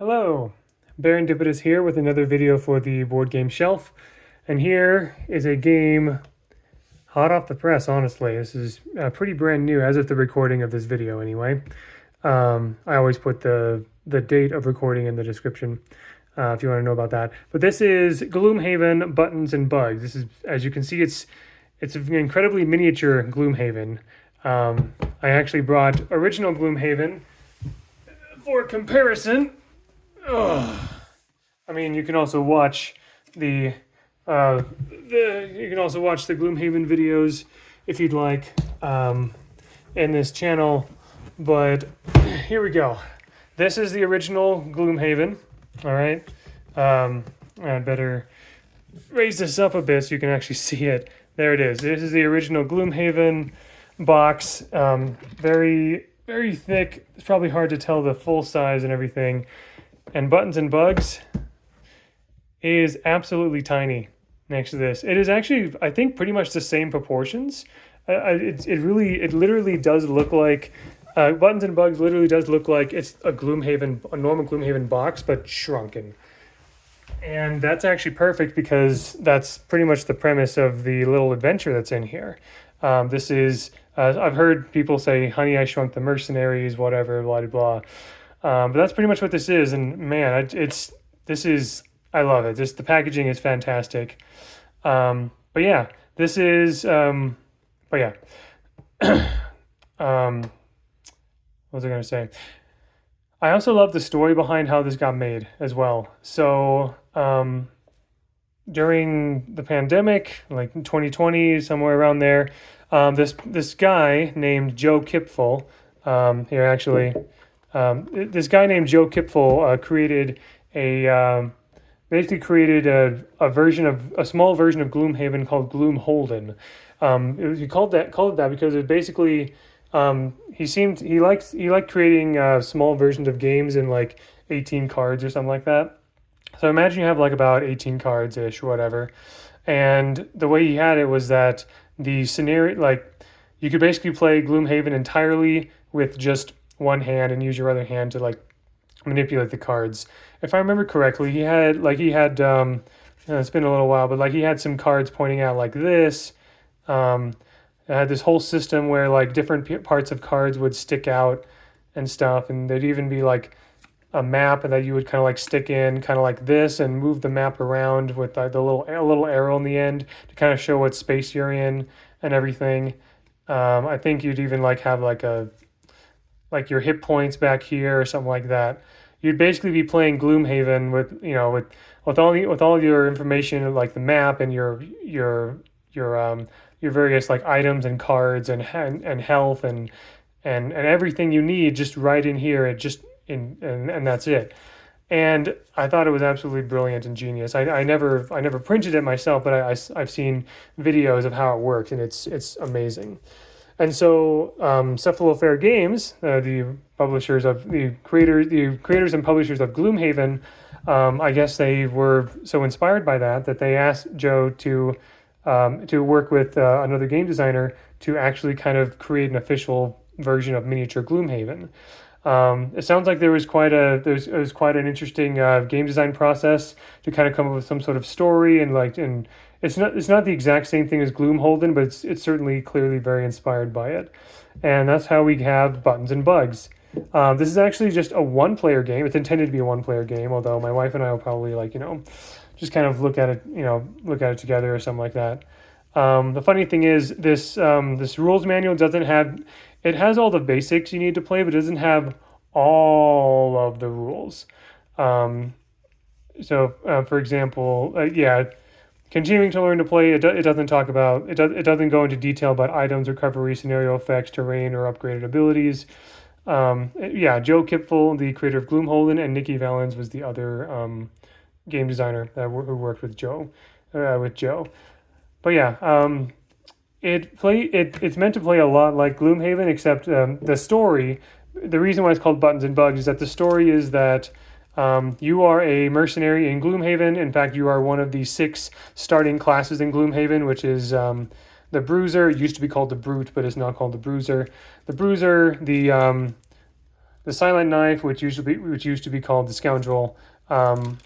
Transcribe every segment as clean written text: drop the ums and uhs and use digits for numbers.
Hello, Baron Dipitus here with another video for the board game shelf. And here is a game hot off the press, honestly. This is pretty brand new as of the recording of this video anyway. I always put the date of recording in the description if you want to know about that. But this is Gloomhaven Buttons and Bugs. This is, as you can see, it's an incredibly miniature Gloomhaven. I actually brought original Gloomhaven for comparison. Ugh. I mean, you can also watch the Gloomhaven videos if you'd like in this channel. But here we go. This is the original Gloomhaven. All right. I better raise this up a bit so you can actually see it. There it is. This is the original Gloomhaven box. Very, very thick. It's probably hard to tell the full size and everything. And Buttons and Bugs is absolutely tiny next to this. It is actually, I think, pretty much the same proportions. It literally does look like Buttons and Bugs literally does look like it's a normal Gloomhaven box, but shrunken. And that's actually perfect because that's pretty much the premise of the little adventure that's in here. This is, I've heard people say, Honey, I Shrunk the Mercenaries, whatever, blah, blah, blah. But that's pretty much what this is. And man, I love it. The packaging is fantastic. But yeah, this is, what was I going to say? I also love the story behind how this got made as well. So, during the pandemic, like in 2020, somewhere around there, this guy named Joe Kipfel, this guy named Joe Kipfel created a small version of Gloomhaven called Gloomholden. He called it that because it basically he liked creating small versions of games in like 18 cards or something like that. So imagine you have like about 18 cards ish or whatever, and the way he had it was that the scenario, like, you could basically play Gloomhaven entirely with just one hand and use your other hand to like manipulate the cards. If I remember correctly, he had it's been a little while, but like he had some cards pointing out like this. It had this whole system where like different parts of cards would stick out and stuff, and there'd even be like a map that you would kind of like stick in kind of like this and move the map around with the little arrow in the end to kind of show what space you're in and everything. I think you'd even like have like your hit points back here or something like that. You'd basically be playing Gloomhaven with all your information, like the map and your various like items and cards and health and everything you need just right in here. And that's it. And I thought it was absolutely brilliant and genius. I never printed it myself, but I've seen videos of how it works, and it's amazing. And so Cephalofair Games, the creators and publishers of Gloomhaven, I guess they were so inspired by that they asked Joe to work with another game designer to actually kind of create an official version of miniature Gloomhaven. It sounds like it was quite an interesting game design process to kind of come up with some sort of story, and it's not the exact same thing as Gloomholden, but it's certainly clearly very inspired by it. And that's how we have Buttons and Bugs. This is actually just a one-player game. It's intended to be a one-player game, although my wife and I will probably just kind of look at it together or something like that. The funny thing is this rules manual it has all the basics you need to play, but it doesn't have all of the rules. For example, continuing to learn to play, it doesn't go into detail about items, recovery, scenario effects, terrain, or upgraded abilities. Joe Kipfel, the creator of Gloomholden, and Nikki Valens was the other game designer who worked with Joe. But yeah, it's meant to play a lot like Gloomhaven, except the story. The reason why it's called Buttons and Bugs is that the story is that you are a mercenary in Gloomhaven. In fact, you are one of the 6 starting classes in Gloomhaven, which is the Bruiser. It used to be called the Brute, but it's now called the Bruiser. The Bruiser, the the Silent Knife, which used to be called the Scoundrel, the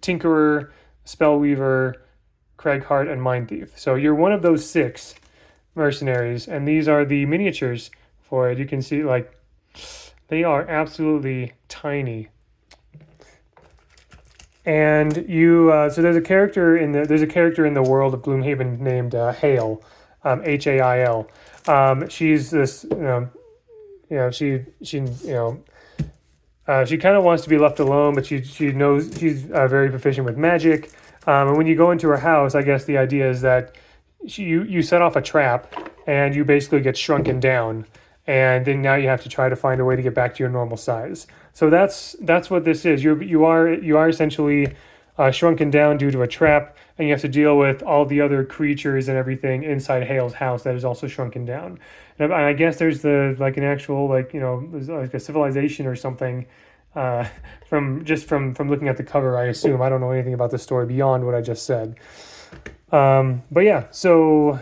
Tinkerer, Spellweaver, Craighart, and Mind Thief. So you're one of those 6 mercenaries, and these are the miniatures for it. You can see like they are absolutely tiny. And you so there's a character in the world of Gloomhaven named Hail, Hail. She's this she kind of wants to be left alone, but she knows she's very proficient with magic. And when you go into her house, I guess the idea is that you set off a trap, and you basically get shrunken down, and then now you have to try to find a way to get back to your normal size. So that's what this is. You are essentially shrunken down due to a trap, and you have to deal with all the other creatures and everything inside Hale's house that is also shrunken down. And I guess there's an actual there's like a civilization or something. From looking at the cover, I assume. I don't know anything about the story beyond what I just said. But yeah, so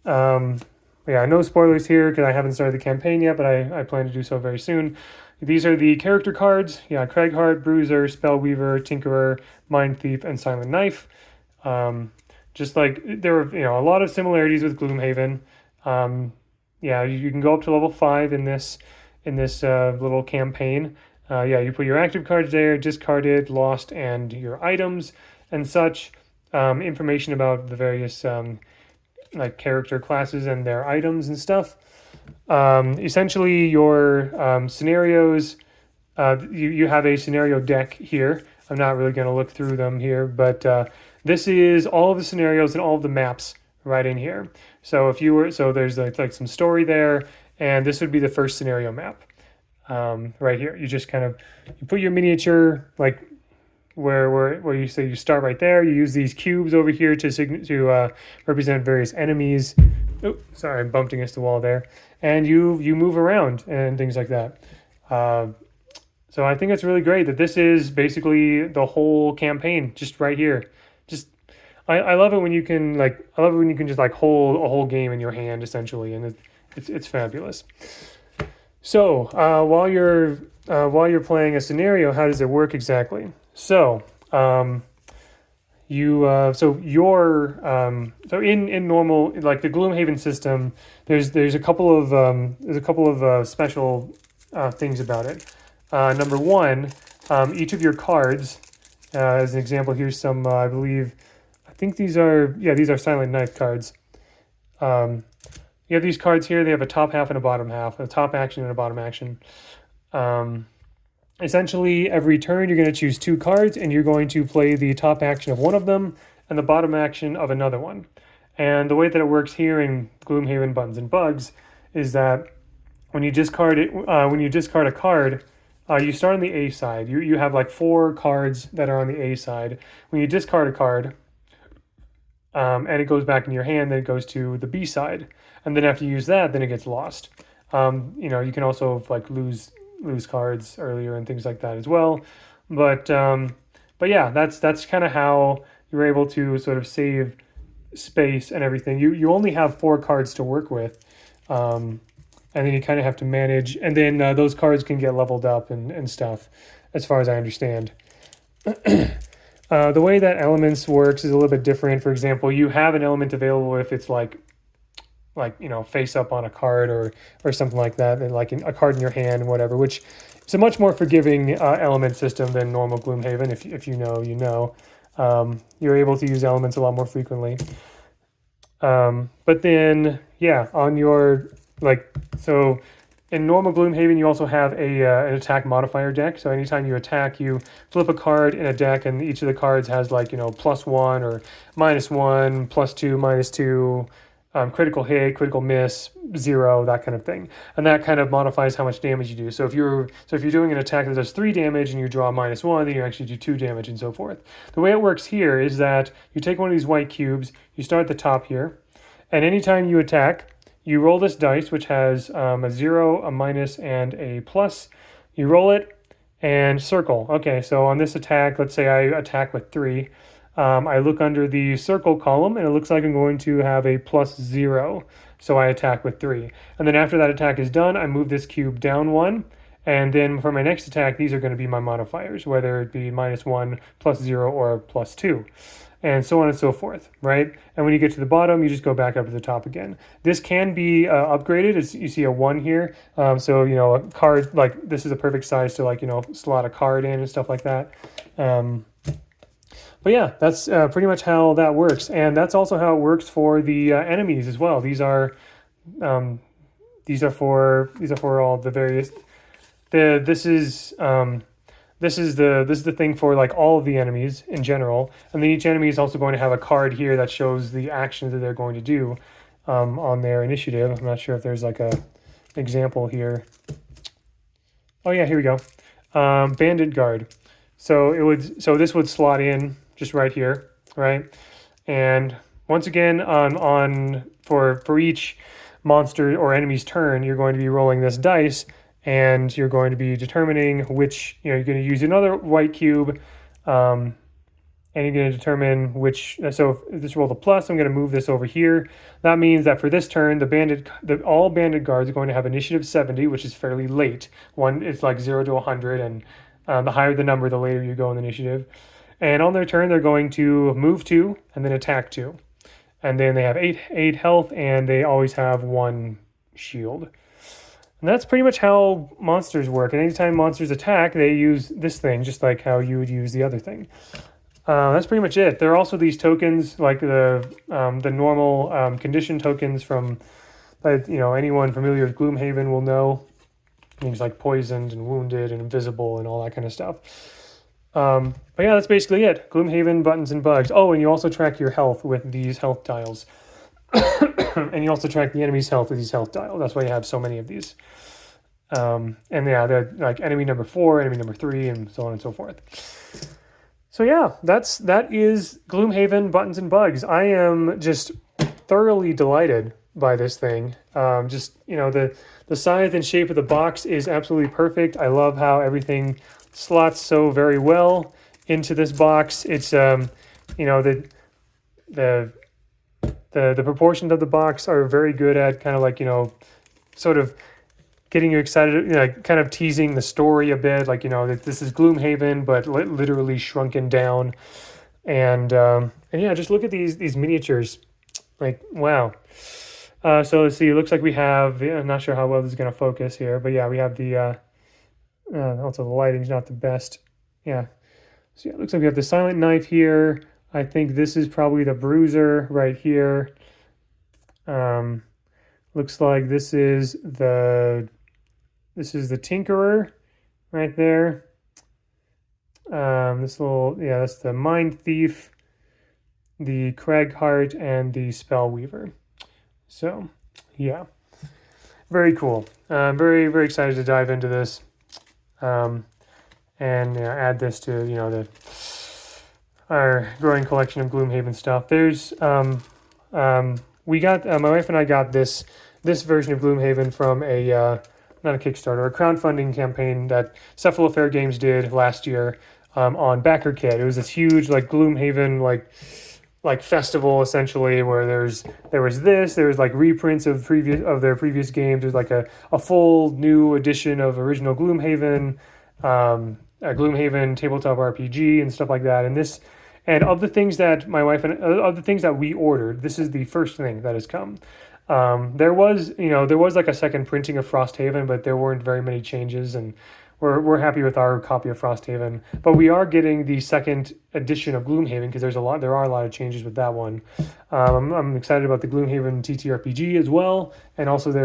no spoilers here because I haven't started the campaign yet, but I plan to do so very soon. These are the character cards. Yeah, Craighart, Bruiser, Spellweaver, Tinkerer, Mind Thief, and Silent Knife. Just like there were, a lot of similarities with Gloomhaven. You can go up to level 5 in this little campaign. You put your active cards there, discarded, lost, and your items and such. Information about the various character classes and their items and stuff. Essentially, your scenarios, you have a scenario deck here. I'm not really going to look through them here, but this is all of the scenarios and all of the maps right in here. So there's like some story there, and this would be the first scenario map right here. You just you put your miniature where you say you start right there. You use these cubes over here to represent various enemies. Oh, sorry, I bumped against the wall there. And you move around and things like that. So I think it's really great that this is basically the whole campaign just right here. I love it when you can just hold a whole game in your hand essentially, and it's fabulous. So while you're playing a scenario, how does it work exactly? So in normal, like the Gloomhaven system, there's a couple of special things about it. Number one, each of your cards, as an example, here's some I think these are Silent Knife cards. You have these cards here. They have a top half and a bottom half, a top action and a bottom action. Essentially, every turn you're going to choose 2 cards, and you're going to play the top action of one of them and the bottom action of another one. And the way that it works here in Gloomhaven Buttons and Bugs is that when you discard a card, you start on the A side. You have 4 cards that are on the A side. When you discard a card, and it goes back in your hand, then it goes to the B side. And then after you use that, then it gets lost. You can also lose cards earlier and things like that as well. But yeah, that's kind of how you're able to sort of save space and everything. You only have 4 cards to work with. And then you kind of have to manage, and then those cards can get leveled up and stuff, as far as I understand. The way that elements works is a little bit different. For example, you have an element available if it's face up on a card or something like that, and a card in your hand and whatever, which is a much more forgiving element system than normal Gloomhaven. If you know, you know. You're able to use elements a lot more frequently. But then, yeah, on your, so in normal Gloomhaven, you also have an attack modifier deck. So anytime you attack, you flip a card in a deck, and each of the cards has +1 or -1, +2, -2, critical hit, critical miss, 0, that kind of thing. And that kind of modifies how much damage you do. So if you're doing an attack that does 3 damage and you draw -1, then you actually do 2 damage and so forth. The way it works here is that you take one of these white cubes, you start at the top here, and anytime you attack, you roll this dice, which has a 0, a minus, and a plus. You roll it and circle. Okay, so on this attack, let's say I attack with 3. I look under the circle column, and it looks like I'm going to have a +0. So I attack with 3. And then after that attack is done, I move this cube down 1. And then for my next attack, these are going to be my modifiers, whether it be -1, +0, or +2, and so on and so forth, right? And when you get to the bottom, you just go back up to the top again. This can be upgraded. You see a 1 here. So, a card, like, this is a perfect size to, like, slot a card in and stuff like that. But yeah, that's pretty much how that works. And that's also how it works for the enemies as well. These are for all the various... This is the thing for like all of the enemies in general, and then each enemy is also going to have a card here that shows the actions that they're going to do on their initiative. I'm not sure if there's like a example here. Oh yeah, here we go. Bandit Guard. So this would slot in just right here, right? And once again, for each monster or enemy's turn, you're going to be rolling this dice. And you're going to be determining which, you're going to use another white cube, and you're going to determine which, so if this rolled a plus, I'm going to move this over here. That means that for this turn, all bandit guards are going to have initiative 70, which is fairly late. It's like 0 to 100, and the higher the number, the later you go in the initiative. And on their turn, they're going to move 2, and then attack 2. And then they have 8 health, and they always have 1 shield. And that's pretty much how monsters work. And anytime monsters attack, they use this thing, just like how you would use the other thing. That's pretty much it. There are also these tokens, like the normal condition tokens from, anyone familiar with Gloomhaven will know. Things like poisoned and wounded and invisible and all that kind of stuff. But yeah, that's basically it. Gloomhaven, buttons, and bugs. Oh, and you also track your health with these health dials. And you also track the enemy's health with these health dials. That's why you have so many of these. And yeah, they're like enemy number 4, enemy number 3, and so on and so forth. So yeah, that is Gloomhaven, buttons, and bugs. I am just thoroughly delighted by this thing. The size and shape of the box is absolutely perfect. I love how everything slots so very well into this box. It's the proportions of the box are very good at kind of like, sort of getting you excited, kind of teasing the story a bit, like, that this is Gloomhaven, but literally shrunken down. And yeah, just look at these miniatures. Like, wow. So let's see, it looks like we have, I'm not sure how well this is going to focus here, but yeah, we have the, also the lighting's not the best. Yeah. So yeah, it looks like we have the silent knife here. I think this is probably the bruiser right here. Looks like this is the tinkerer right there. That's the mind thief, the Cragheart, and the spellweaver. So yeah, very cool. Very, very excited to dive into this. And add this to our growing collection of Gloomhaven stuff. There's we got my wife and I got this version of Gloomhaven from not a Kickstarter, a crowdfunding campaign that Cephalofair Games did last year on BackerKit. It was this huge like Gloomhaven like festival essentially, where there was like reprints of their previous games. There's like a full new edition of original Gloomhaven, a Gloomhaven tabletop RPG and stuff like that. And of the things that my wife and of the things that we ordered, this is the first thing that has come. There was like a second printing of Frosthaven, but there weren't very many changes, and we're happy with our copy of Frosthaven. But we are getting the second edition of Gloomhaven because there are a lot of changes with that one. I'm excited about the Gloomhaven TTRPG as well, and also they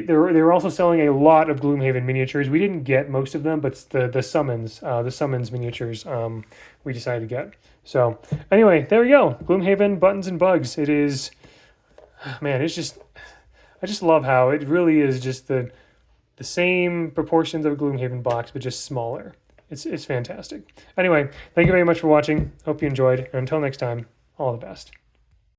were also selling a lot of Gloomhaven miniatures. We didn't get most of them, but the summons miniatures we decided to get. So anyway, there we go. Gloomhaven, buttons, and bugs. It is, man, I just love how it really is just the same proportions of a Gloomhaven box, but just smaller. It's fantastic. Anyway, thank you very much for watching. Hope you enjoyed. And until next time, all the best.